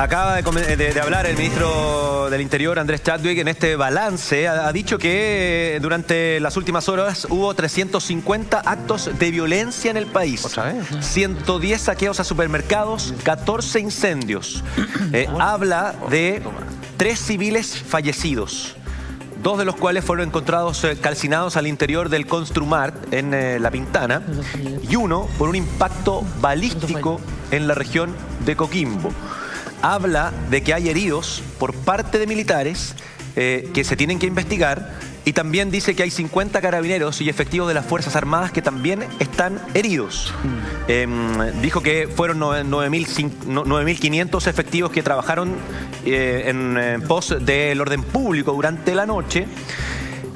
Acaba de hablar el ministro del Interior, Andrés Chadwick, en este balance. Ha dicho que durante las últimas horas hubo 350 actos de violencia en el país. ¿Otra vez? 110 saqueos a supermercados, 14 incendios. Habla de 3 civiles fallecidos, 2 de los cuales fueron encontrados calcinados al interior del Construmart en La Pintana, y 1 por un impacto balístico en la región de Coquimbo. Habla de que hay heridos por parte de militares que se tienen que investigar, y también dice que hay 50 carabineros y efectivos de las Fuerzas Armadas que también están heridos. Dijo que fueron 9.500 efectivos que trabajaron en pos del orden público durante la noche.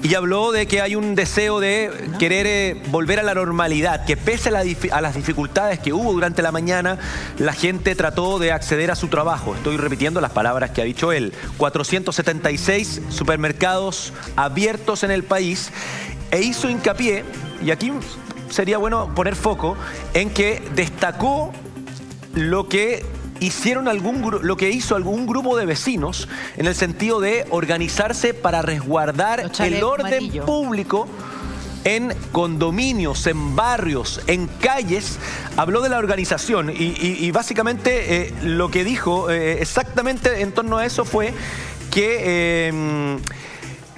Y habló de que hay un deseo de querer volver a la normalidad, que pese a las dificultades que hubo durante la mañana, la gente trató de acceder a su trabajo. Estoy repitiendo las palabras que ha dicho él. 476 supermercados abiertos en el país, e hizo hincapié, y aquí sería bueno poner foco, en que destacó lo que hizo algún grupo de vecinos en el sentido de organizarse para resguardar el orden público en condominios, en barrios, en calles. Habló de la organización y básicamente lo que dijo exactamente en torno a eso fue que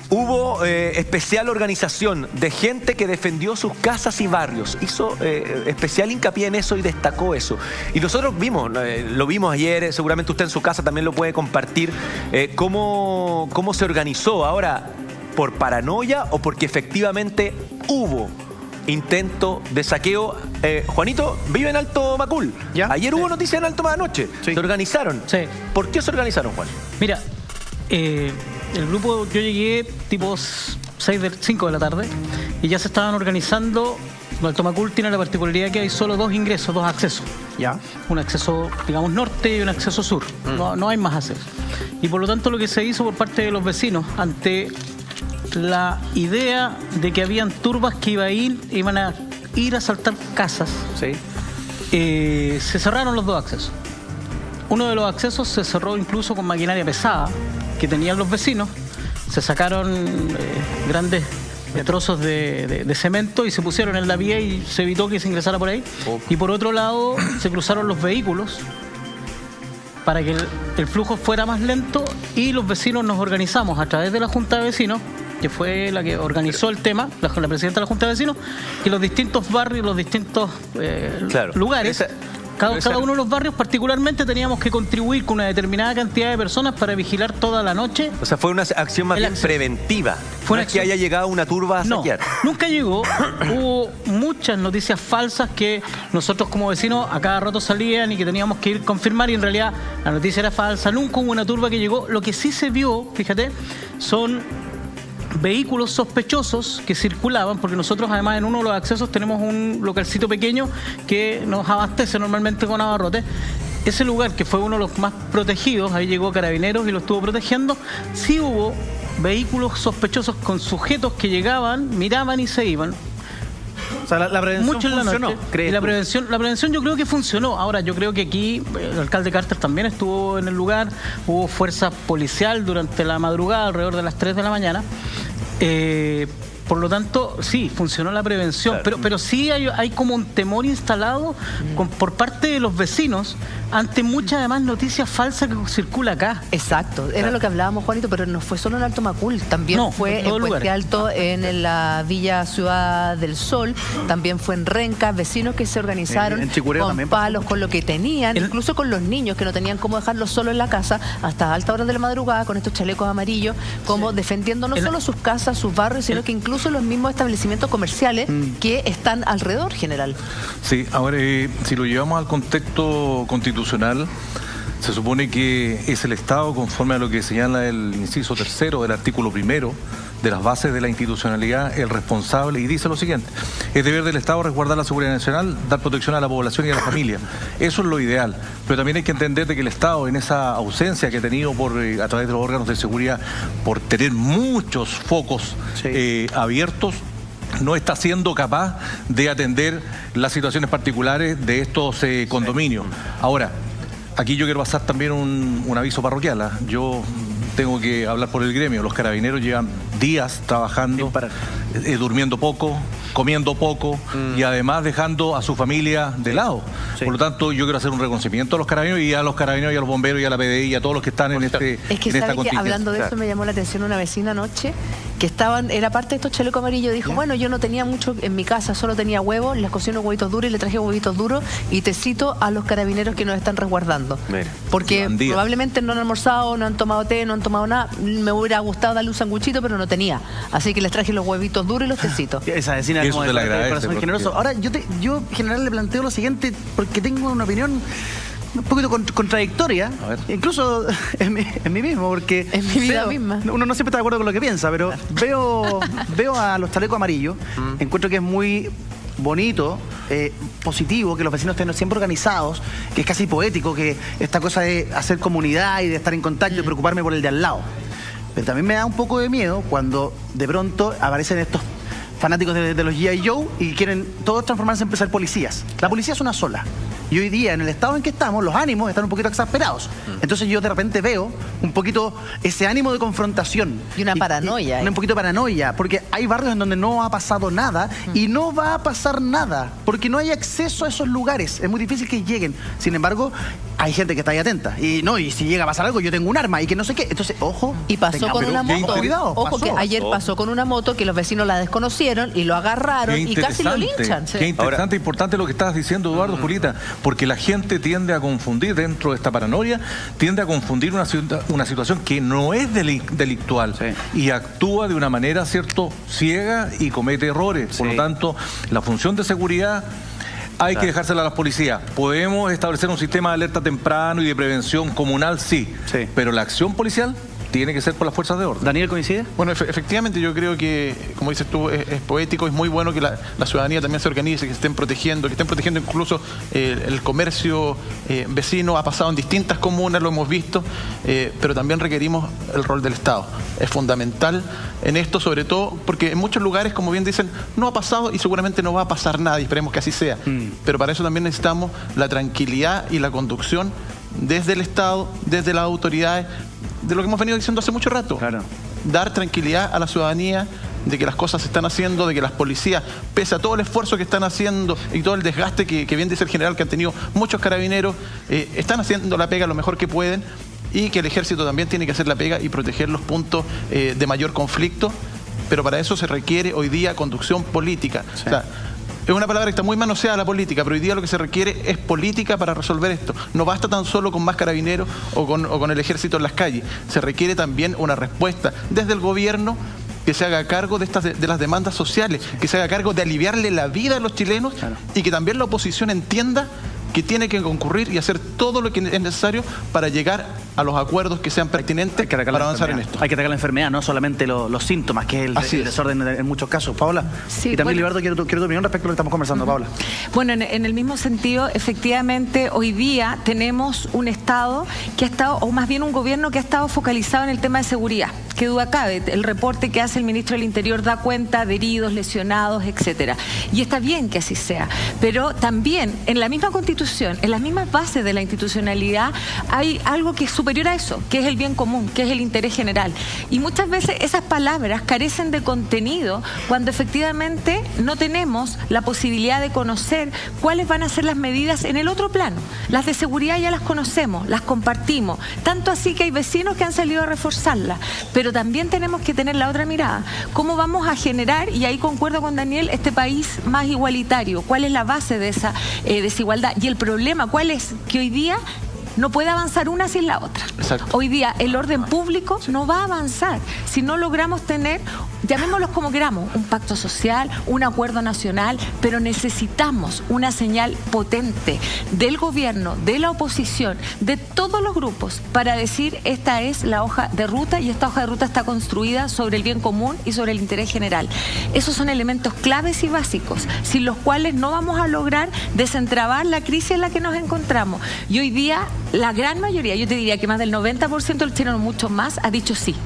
hubo especial organización de gente que defendió sus casas y barrios. Hizo especial hincapié en eso y destacó eso. Y nosotros lo vimos ayer, seguramente usted en su casa también lo puede compartir, cómo se organizó. Ahora, ¿por paranoia o porque efectivamente hubo intento de saqueo? Juanito vive en Alto Macul. ¿Ya? Ayer hubo noticias en Alto Macul anoche. Sí. Se organizaron. Sí. ¿Por qué se organizaron, Juan? Mira, el grupo, yo llegué tipo 5 de la tarde y ya se estaban organizando. Alto Macul tiene la particularidad que hay solo 2 ingresos, 2 accesos. ¿Ya? Un acceso, digamos, norte y un acceso sur. No hay más accesos. Y por lo tanto lo que se hizo por parte de los vecinos ante la idea de que habían turbas que iban a ir a asaltar casas, ¿sí? Se cerraron los 2 accesos. Uno de los accesos se cerró incluso con maquinaria pesada que tenían los vecinos. Se sacaron grandes trozos de cemento y se pusieron en la vía y se evitó que se ingresara por ahí. Y por otro lado se cruzaron los vehículos para que el flujo fuera más lento, y los vecinos nos organizamos a través de la Junta de Vecinos, que fue la que organizó el tema, la presidenta de la Junta de Vecinos, que los distintos barrios, los distintos lugares... Cada uno de los barrios particularmente teníamos que contribuir con una determinada cantidad de personas para vigilar toda la noche. O sea, fue una acción más bien preventiva. No es que haya llegado una turba a saquear. No, nunca llegó. Hubo muchas noticias falsas que nosotros como vecinos a cada rato salían y que teníamos que ir a confirmar, y en realidad la noticia era falsa. Nunca hubo una turba que llegó. Lo que sí se vio, fíjate, son vehículos sospechosos que circulaban, porque nosotros además en uno de los accesos tenemos un localcito pequeño que nos abastece normalmente con abarrotes. Ese lugar, que fue uno de los más protegidos, ahí llegó Carabineros y lo estuvo protegiendo. Sí hubo vehículos sospechosos con sujetos que llegaban, miraban y se iban. O sea, la prevención funcionó. La prevención yo creo que funcionó. Ahora, yo creo que aquí el alcalde Carter también estuvo en el lugar. Hubo fuerza policial durante la madrugada, alrededor de las 3 de la mañana. Por lo tanto, sí, funcionó la prevención, claro. pero sí hay como un temor instalado por parte de los vecinos ante muchas además noticias falsas que circula acá. Exacto, era lo que hablábamos, Juanito, pero no fue solo en Alto Macul, también fue en Puente Alto, en la Villa Ciudad del Sol, también fue en Renca, vecinos que se organizaron con también, palos, con lo que tenían, incluso con los niños que no tenían cómo dejarlos solos en la casa hasta altas horas de la madrugada, con estos chalecos amarillos, como defendiendo no solo sus casas, sus barrios, sino que incluso los mismos establecimientos comerciales que están alrededor, general. Sí, ahora si lo llevamos al contexto constitucional, se supone que es el Estado, conforme a lo que señala el inciso 3 del artículo 1 de las bases de la institucionalidad, el responsable, y dice lo siguiente: es deber del Estado resguardar la seguridad nacional, dar protección a la población y a la familia. Eso es lo ideal, pero también hay que entender de que el Estado, en esa ausencia que ha tenido a través de los órganos de seguridad, por tener muchos focos abiertos, no está siendo capaz de atender las situaciones particulares de estos condominios. Ahora, aquí yo quiero pasar también un aviso parroquial. Yo tengo que hablar por el gremio. Los carabineros llevan días trabajando, durmiendo poco, comiendo poco y además dejando a su familia de lado. Sí. Por lo tanto, yo quiero hacer un reconocimiento a los carabineros y a los bomberos y a la PDI y a todos los que están en esta contingencia. Hablando de eso, me llamó la atención una vecina anoche que era parte de estos chalecos amarillos. Dijo, bueno, yo no tenía mucho en mi casa, solo tenía huevos, les cocí unos huevitos duros y le traje huevitos duros y te cito a los carabineros que nos están resguardando. Mira, porque probablemente no han almorzado, no han tomado té, no han tomado nada. Me hubiera gustado darle un sanguchito, pero no tenía. Así que les traje los huevitos duros y los tecitos. Esa vecina es como de corazón generoso. Ahora, yo en general le planteo lo siguiente, porque tengo una opinión un poquito contradictoria, incluso en mí mismo, porque en mi vida misma. Uno no siempre está de acuerdo con lo que piensa, pero veo a los chalecos amarillos, encuentro que es muy bonito, positivo, que los vecinos estén siempre organizados, que es casi poético, que esta cosa de hacer comunidad y de estar en contacto y preocuparme por el de al lado. Pero también me da un poco de miedo cuando de pronto aparecen estos fanáticos de los G.I. Joe y quieren todos transformarse en ser policías. La policía es una sola. Y hoy día, en el estado en que estamos, los ánimos están un poquito exasperados. Entonces yo de repente veo un poquito ese ánimo de confrontación. Y una paranoia. Un poquito de paranoia, porque hay barrios en donde no ha pasado nada y no va a pasar nada, porque no hay acceso a esos lugares. Es muy difícil que lleguen. Sin embargo, hay gente que está ahí atenta. Y si llega a pasar algo, yo tengo un arma y que no sé qué. Entonces, ojo. Y pasó con una moto. Cuidado, ojo que ayer pasó con una moto que los vecinos la desconocieron y lo agarraron y casi lo linchan. Qué interesante, importante lo que estabas diciendo, Eduardo, Julita, porque la gente tiende a confundir dentro de esta paranoia, tiende a confundir una situación que no es delictual y actúa de una manera, ¿cierto?, ciega y comete errores. Por lo tanto, la función de seguridad hay que dejársela a las policías. Podemos establecer un sistema de alerta temprano y de prevención comunal, sí. Pero la acción policial tiene que ser por las fuerzas de orden. ¿Daniel coincide? Bueno, efectivamente yo creo que, como dices tú, es poético, es muy bueno que la ciudadanía también se organice, que estén protegiendo incluso el comercio vecino. Ha pasado en distintas comunas, lo hemos visto, pero también requerimos el rol del Estado. Es fundamental en esto, sobre todo porque en muchos lugares, como bien dicen, no ha pasado y seguramente no va a pasar nada, y esperemos que así sea. Pero para eso también necesitamos la tranquilidad y la conducción desde el Estado, desde las autoridades, de lo que hemos venido diciendo hace mucho rato. Dar tranquilidad a la ciudadanía de que las cosas se están haciendo, de que las policías, pese a todo el esfuerzo que están haciendo y todo el desgaste que bien dice el general que han tenido muchos carabineros, están haciendo la pega lo mejor que pueden, y que el ejército también tiene que hacer la pega y proteger los puntos de mayor conflicto, pero para eso se requiere hoy día conducción política. O sea, es una palabra que está muy manoseada, la política, pero hoy día lo que se requiere es política para resolver esto. No basta tan solo con más carabineros o con el ejército en las calles. Se requiere también una respuesta desde el gobierno que se haga cargo de las demandas sociales, que se haga cargo de aliviarle la vida a los chilenos y que también la oposición entienda que tiene que concurrir y hacer todo lo que es necesario para llegar a los acuerdos que sean pertinentes para avanzar en esto. Hay que atacar la enfermedad, no solamente los síntomas, que es el desorden en muchos casos. Paola, y también, Liberardo, quiero tu opinión respecto a lo que estamos conversando, Paola. Bueno, en el mismo sentido, efectivamente, hoy día tenemos un Estado que ha estado, o más bien un gobierno que ha estado focalizado en el tema de seguridad. Qué duda cabe, el reporte que hace el ministro del Interior da cuenta de heridos, lesionados, etcétera. Y está bien que así sea, pero también en la misma Constitución, en las mismas bases de la institucionalidad, hay algo que es superior a eso, que es el bien común, que es el interés general. Y muchas veces esas palabras carecen de contenido cuando efectivamente no tenemos la posibilidad de conocer cuáles van a ser las medidas en el otro plano. Las de seguridad ya las conocemos, las compartimos, tanto así que hay vecinos que han salido a reforzarlas, pero también tenemos que tener la otra mirada. ¿Cómo vamos a generar, y ahí concuerdo con Daniel, este país más igualitario? ¿Cuál es la base de esa desigualdad? Y el problema, ¿cuál es? Que hoy día no puede avanzar una sin la otra. Hoy día el orden público no va a avanzar si no logramos tener, llamémoslos como queramos, un pacto social, un acuerdo nacional, pero necesitamos una señal potente del gobierno, de la oposición, de todos los grupos, para decir esta es la hoja de ruta, y esta hoja de ruta está construida sobre el bien común y sobre el interés general. Esos son elementos claves y básicos, sin los cuales no vamos a lograr desentrabar la crisis en la que nos encontramos. Y hoy día la gran mayoría, yo te diría que más del 90% del chileno, mucho más, ha dicho sí.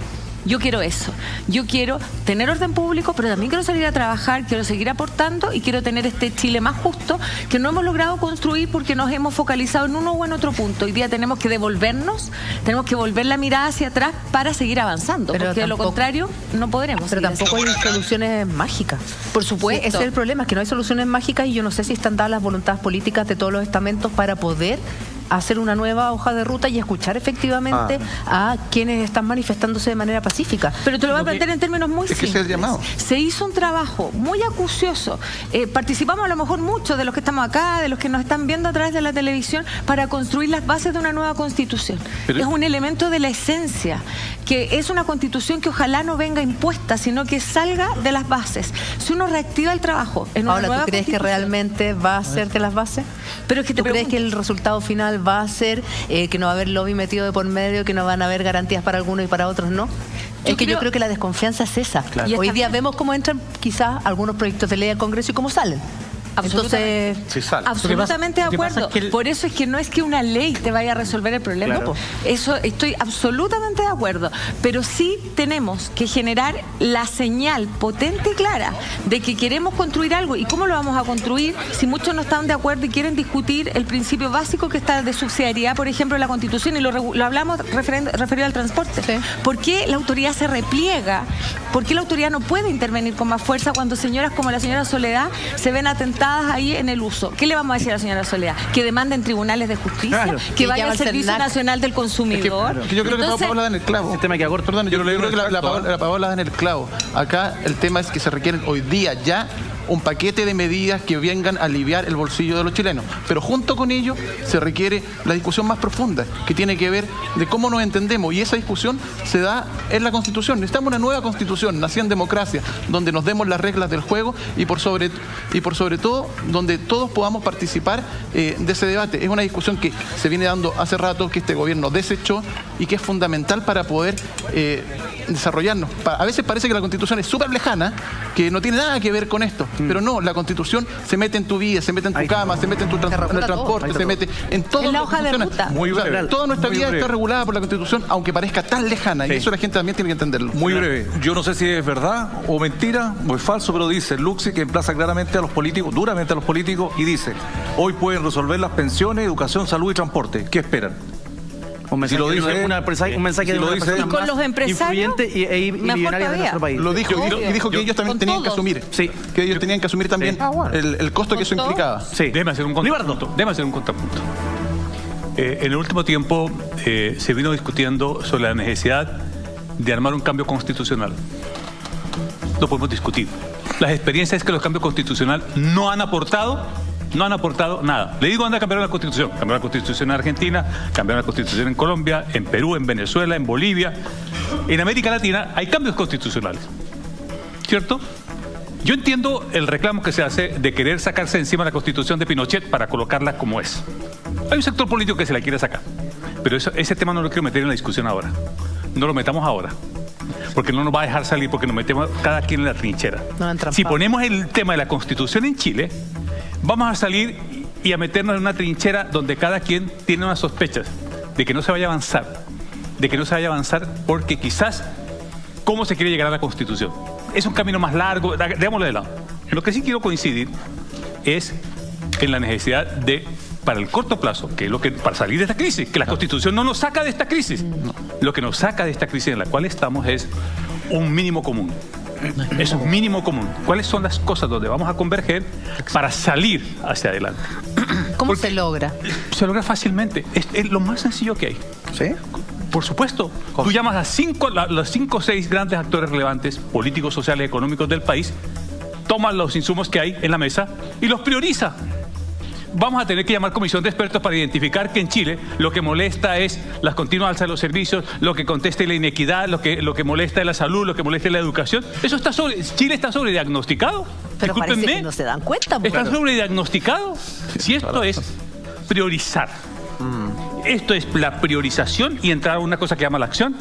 Yo quiero eso. Yo quiero tener orden público, pero también quiero salir a trabajar, quiero seguir aportando y quiero tener este Chile más justo que no hemos logrado construir porque nos hemos focalizado en uno o en otro punto. Hoy día tenemos que devolvernos, tenemos que volver la mirada hacia atrás para seguir avanzando, pero porque de lo contrario no podremos. Pero tampoco hay soluciones mágicas. Por supuesto. Sí, ese es el problema, es que no hay soluciones mágicas y yo no sé si están dadas las voluntades políticas de todos los estamentos para poder hacer una nueva hoja de ruta y escuchar efectivamente a quienes están manifestándose de manera pacífica. Pero te lo voy a plantear en términos muy simples. Es llamado. Se hizo un trabajo muy acucioso. Participamos a lo mejor muchos de los que estamos acá, de los que nos están viendo a través de la televisión, para construir las bases de una nueva constitución. Es un elemento de la esencia, que es una constitución que ojalá no venga impuesta, sino que salga de las bases. Si uno reactiva el trabajo en una nueva ¿tú crees que realmente va a ser de las bases? Pero es que ¿Tú crees que el resultado final va a ser que no va a haber lobby metido de por medio, que no van a haber garantías para algunos y para otros no? Yo creo que la desconfianza es esa. Claro. Y hoy día vemos cómo entran quizás algunos proyectos de ley al Congreso y cómo salen. Entonces, absolutamente de acuerdo. Por eso es que no es que una ley te vaya a resolver el problema. Claro. Eso estoy absolutamente de acuerdo. Pero sí tenemos que generar la señal potente y clara de que queremos construir algo. ¿Y cómo lo vamos a construir si muchos no están de acuerdo y quieren discutir el principio básico que está de subsidiariedad, por ejemplo, en la Constitución? Y lo hablamos referido al transporte. Sí. ¿Por qué la autoridad se repliega? ¿Por qué la autoridad no puede intervenir con más fuerza cuando señoras como la señora Soledad se ven atentadas ahí en el uso? ¿Qué le vamos a decir a la señora Soledad? ¿Que demanden tribunales de justicia? Claro. ¿Que vaya al Servicio Nacional del Consumidor? Es que yo creo que Paola da en el clavo. El tema que acorto, perdón, yo creo que la Paola da en el clavo. Acá el tema es que se requieren hoy día ya un paquete de medidas que vengan a aliviar el bolsillo de los chilenos. Pero junto con ello se requiere la discusión más profunda, que tiene que ver de cómo nos entendemos. Y esa discusión se da en la Constitución. Necesitamos una nueva Constitución, nacida en democracia, donde nos demos las reglas del juego y por sobre todo donde todos podamos participar de ese debate. Es una discusión que se viene dando hace rato, que este gobierno desechó y que es fundamental para poder desarrollarnos. A veces parece que la Constitución es súper lejana, que no tiene nada que ver con esto. Pero no, la Constitución se mete en tu vida, se mete en tu cama, se mete en el transporte, se mete en todas las la hoja de ruta. Muy breve. Toda nuestra vida está regulada por la Constitución, aunque parezca tan lejana, y eso la gente también tiene que entenderlo. Muy breve. Yo no sé si es verdad o mentira o es falso, pero dice Luxi que emplaza claramente a los políticos, duramente a los políticos, y dice: hoy pueden resolver las pensiones, educación, salud y transporte. ¿Qué esperan? Un mensaje, si lo dice, un mensaje de una persona con los empresarios influyente y millonaria de nuestro país. Lo dijo y dijo que ellos también tenían que asumir. Sí. Que ellos tenían que asumir también el costo que eso implicaba. Sí. Déjame hacer un contrapunto. En el último tiempo se vino discutiendo sobre la necesidad de armar un cambio constitucional. Lo podemos discutir. Las experiencias es que los cambios constitucionales no han aportado nada. Le digo, anda a cambiar la Constitución. Cambiar la Constitución en Argentina, cambiar la Constitución en Colombia, en Perú, en Venezuela, en Bolivia. En América Latina hay cambios constitucionales, ¿cierto? Yo entiendo el reclamo que se hace de querer sacarse encima la Constitución de Pinochet para colocarla como es. Hay un sector político que se la quiere sacar, pero ese tema no lo quiero meter en la discusión ahora. No lo metamos ahora, porque no nos va a dejar salir, porque nos metemos cada quien en la trinchera. Si ponemos el tema de la Constitución en Chile, vamos a salir y a meternos en una trinchera donde cada quien tiene unas sospechas de que no se vaya a avanzar, porque quizás cómo se quiere llegar a la Constitución. Es un camino más largo, démoslo de lado. En lo que sí quiero coincidir es en la necesidad de, para el corto plazo, que es lo que para salir de esta crisis, que la Constitución no nos saca de esta crisis. Lo que nos saca de esta crisis en la cual estamos es un mínimo común. Es un mínimo común. ¿Cuáles son las cosas donde vamos a converger para salir hacia adelante? ¿Cómo se logra? Se logra fácilmente. Es lo más sencillo que hay. ¿Sí? Por supuesto. Tú llamas a los 5 o 6 grandes actores relevantes, políticos, sociales, económicos del país, toman los insumos que hay en la mesa y los prioriza. Vamos a tener que llamar comisión de expertos para identificar que en Chile lo que molesta es las continuas alzas de los servicios, lo que contesta es la inequidad, lo que molesta es la salud, lo que molesta es la educación. Eso está Chile está sobrediagnosticado. Pero parece que no se dan cuenta. ¿Está sobrediagnosticado? Si esto es priorizar. Esto es la priorización y entrar a una cosa que llama la acción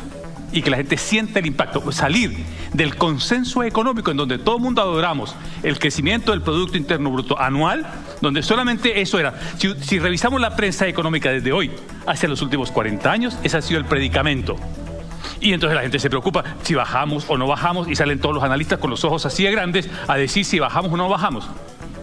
y que la gente sienta el impacto. Salir del consenso económico en donde todo el mundo adoramos el crecimiento del Producto Interno Bruto anual, donde solamente eso era. Si revisamos la prensa económica desde hoy hacia los últimos 40 años, ese ha sido el predicamento. Y entonces la gente se preocupa si bajamos o no bajamos y salen todos los analistas con los ojos así de grandes a decir si bajamos o no bajamos.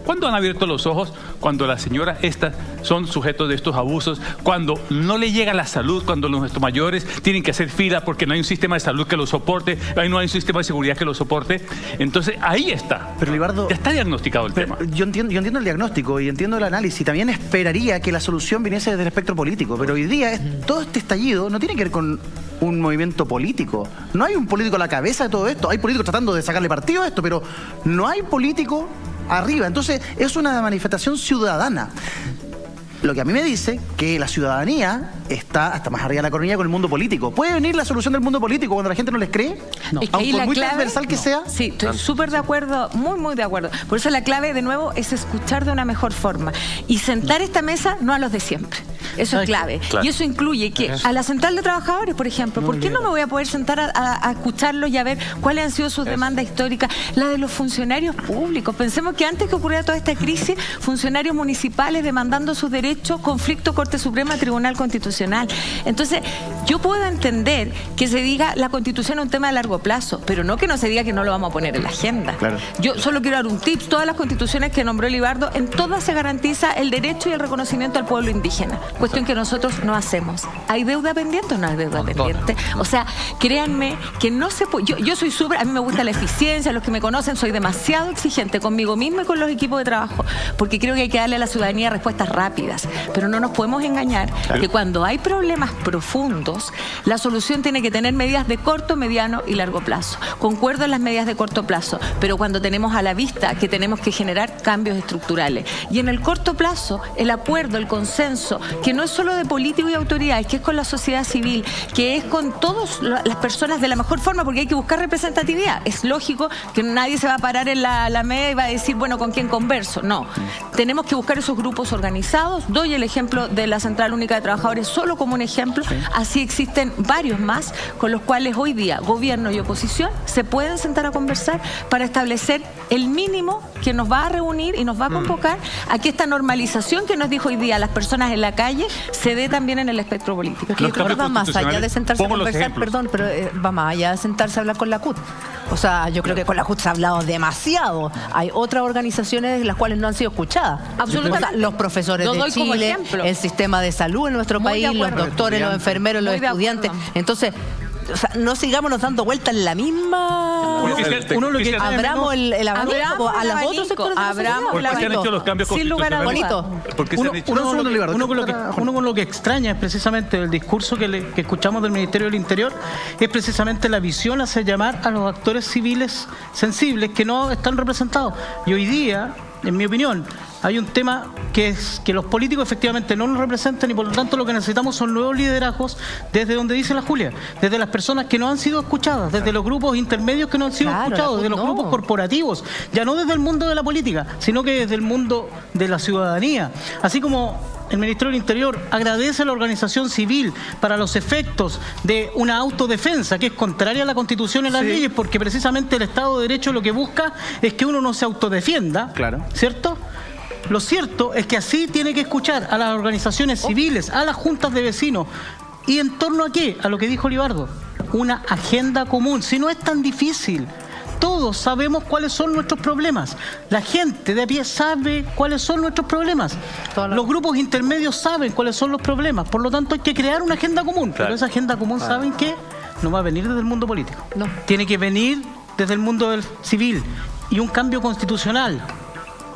¿Cuándo han abierto los ojos? Cuando las señoras estas son sujetos de estos abusos, cuando no le llega la salud, cuando nuestros mayores tienen que hacer fila porque no hay un sistema de salud que los soporte, ahí no hay un sistema de seguridad que los soporte. Entonces, ahí está. Pero, Libardo, ya está diagnosticado el tema. Yo entiendo el diagnóstico y entiendo el análisis. También esperaría que la solución viniese desde el espectro político. Pero hoy día, todo este estallido no tiene que ver con un movimiento político. No hay un político a la cabeza de todo esto. Hay políticos tratando de sacarle partido a esto, pero no hay político arriba. Entonces es una manifestación ciudadana. Lo que a mí me dice que la ciudadanía está hasta más arriba de la coronilla con el mundo político. ¿Puede venir la solución del mundo político cuando la gente no les cree? No. Es que aunque por muy transversal que sea. Sí, estoy súper de acuerdo, muy de acuerdo. Por eso la clave, de nuevo, es escuchar de una mejor forma y sentar esta mesa no a los de siempre. Eso es clave. Claro. Y eso incluye que a la central de trabajadores, por ejemplo, ¿por qué no me voy a poder sentar a escucharlos y a ver cuáles han sido sus demandas históricas? La de los funcionarios públicos. Pensemos que antes que ocurriera toda esta crisis, funcionarios municipales demandando sus derechos, conflicto Corte Suprema, Tribunal Constitucional. Entonces, yo puedo entender que se diga la Constitución es un tema de largo plazo, pero no que no se diga que no lo vamos a poner en la agenda. Claro. Yo solo quiero dar un tip. Todas las constituciones que nombró Libardo, en todas se garantiza el derecho y el reconocimiento al pueblo indígena. Cuestión que nosotros no hacemos. ¿Hay deuda pendiente o no hay deuda pendiente? O sea, créanme que no se puede. Yo soy súper, a mí me gusta la eficiencia, los que me conocen, soy demasiado exigente conmigo mismo y con los equipos de trabajo, porque creo que hay que darle a la ciudadanía respuestas rápidas. Pero no nos podemos engañar que cuando hay problemas profundos, la solución tiene que tener medidas de corto, mediano y largo plazo. Concuerdo en las medidas de corto plazo, pero cuando tenemos a la vista que tenemos que generar cambios estructurales. Y en el corto plazo, el acuerdo, el consenso, que no es solo de políticos y autoridades, que es con la sociedad civil, que es con todas las personas de la mejor forma, porque hay que buscar representatividad. Es lógico que nadie se va a parar en la Alameda y va a decir, bueno, ¿con quién converso? No. Tenemos que buscar esos grupos organizados. Doy el ejemplo de la Central Única de Trabajadores solo como un ejemplo. Así existen varios más con los cuales hoy día gobierno y oposición se pueden sentar a conversar para establecer el mínimo que nos va a reunir y nos va a convocar a que esta normalización que nos dijo hoy día las personas en la calle se dé también en el espectro político. Es que va más allá de sentarse a conversar, perdón, pero va más allá de sentarse a hablar con la CUT. O sea, yo creo que con la CUT se ha hablado demasiado. Hay otras organizaciones las cuales no han sido escuchadas. Absolutamente. O sea, los profesores de Chile, el sistema de salud en nuestro país, los doctores, los enfermeros, los estudiantes. Entonces, o sea, no sigamos dando vueltas en la misma. Uno lo que abramos el abanico a los otros sectores. Abramos el abanico. ¿Por qué se han hecho los cambios constitucionales? Uno con lo que extraña es precisamente el discurso que escuchamos del Ministerio del Interior, es precisamente la visión hacia llamar a los actores civiles sensibles que no están representados. Y hoy día, en mi opinión, hay un tema que es que los políticos efectivamente no nos representan y por lo tanto lo que necesitamos son nuevos liderazgos desde donde dice la Julia, desde las personas que no han sido escuchadas, desde los grupos intermedios que no han sido escuchados, desde los grupos corporativos, ya no desde el mundo de la política, sino que desde el mundo de la ciudadanía. Así como el Ministerio del Interior agradece a la organización civil para los efectos de una autodefensa que es contraria a la Constitución y a las leyes, porque precisamente el Estado de Derecho lo que busca es que uno no se autodefienda, ¿cierto? Lo cierto es que así tiene que escuchar a las organizaciones civiles, a las juntas de vecinos. ¿Y en torno a qué? A lo que dijo Libardo. Una agenda común. Si no es tan difícil. Todos sabemos cuáles son nuestros problemas. La gente de a pie sabe cuáles son nuestros problemas. Los grupos intermedios saben cuáles son los problemas. Por lo tanto, hay que crear una agenda común. Pero esa agenda común, ¿saben qué? No va a venir desde el mundo político. No. Tiene que venir desde el mundo del civil. Y un cambio constitucional,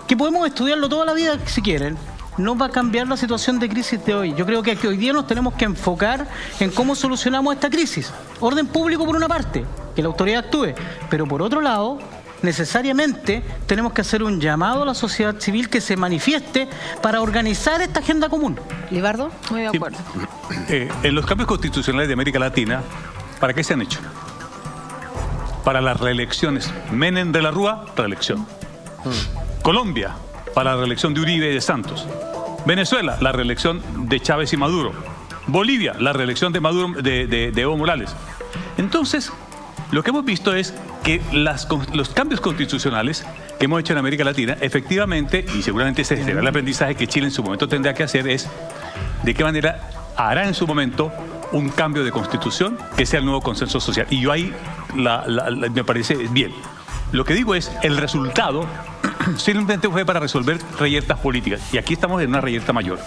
que podemos estudiarlo toda la vida si quieren, no va a cambiar la situación de crisis de hoy. Yo creo que hoy día nos tenemos que enfocar en cómo solucionamos esta crisis. Orden público por una parte, que la autoridad actúe, pero por otro lado, necesariamente tenemos que hacer un llamado a la sociedad civil que se manifieste para organizar esta agenda común. ¿Libardo? Muy de acuerdo. En los cambios constitucionales de América Latina, ¿para qué se han hecho? Para las reelecciones. Menem de la Rúa, reelección. Colombia, para la reelección de Uribe y de Santos. Venezuela, la reelección de Chávez y Maduro. Bolivia, la reelección de Maduro, de Evo Morales. Entonces, lo que hemos visto es que los cambios constitucionales que hemos hecho en América Latina, efectivamente, y seguramente ese será el aprendizaje que Chile en su momento tendrá que hacer, es de qué manera hará en su momento un cambio de constitución que sea el nuevo consenso social. Y yo ahí me parece bien. Lo que digo es, el resultado simplemente fue para resolver reyertas políticas. Y aquí estamos en una reyerta mayor.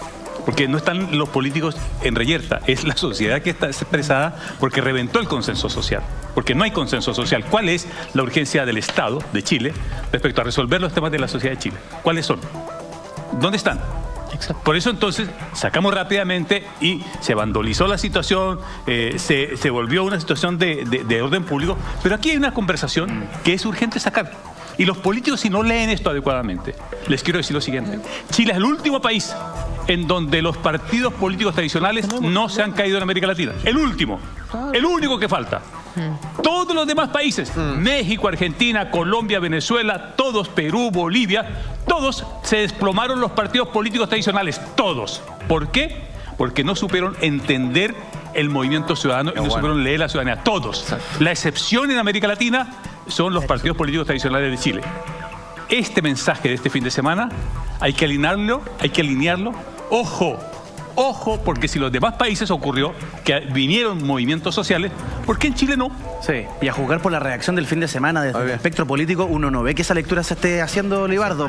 Porque no están los políticos en reyerta, es la sociedad que está expresada porque reventó el consenso social. Porque no hay consenso social. ¿Cuál es la urgencia del Estado de Chile respecto a resolver los temas de la sociedad de Chile? ¿Cuáles son? ¿Dónde están? Exacto. Por eso entonces sacamos rápidamente y se vandalizó la situación, se volvió una situación de orden público, pero aquí hay una conversación que es urgente sacar. Y los políticos, si no leen esto adecuadamente, les quiero decir lo siguiente: Chile es el último país en donde los partidos políticos tradicionales no se han caído en América Latina. El último, el único que falta. Todos los demás países, México, Argentina, Colombia, Venezuela, todos, Perú, Bolivia, todos se desplomaron los partidos políticos tradicionales, todos. ¿Por qué? Porque no supieron entender el movimiento ciudadano y no supieron leer la ciudadanía, todos. Exacto. La excepción en América Latina son los partidos políticos tradicionales de Chile. Este mensaje de este fin de semana hay que alinearlo. Ojo, porque si los demás países ocurrió que vinieron movimientos sociales, ¿por qué en Chile no? Sí, y a juzgar por la reacción del fin de semana desde el espectro político, uno no ve que esa lectura se esté haciendo, Libardo.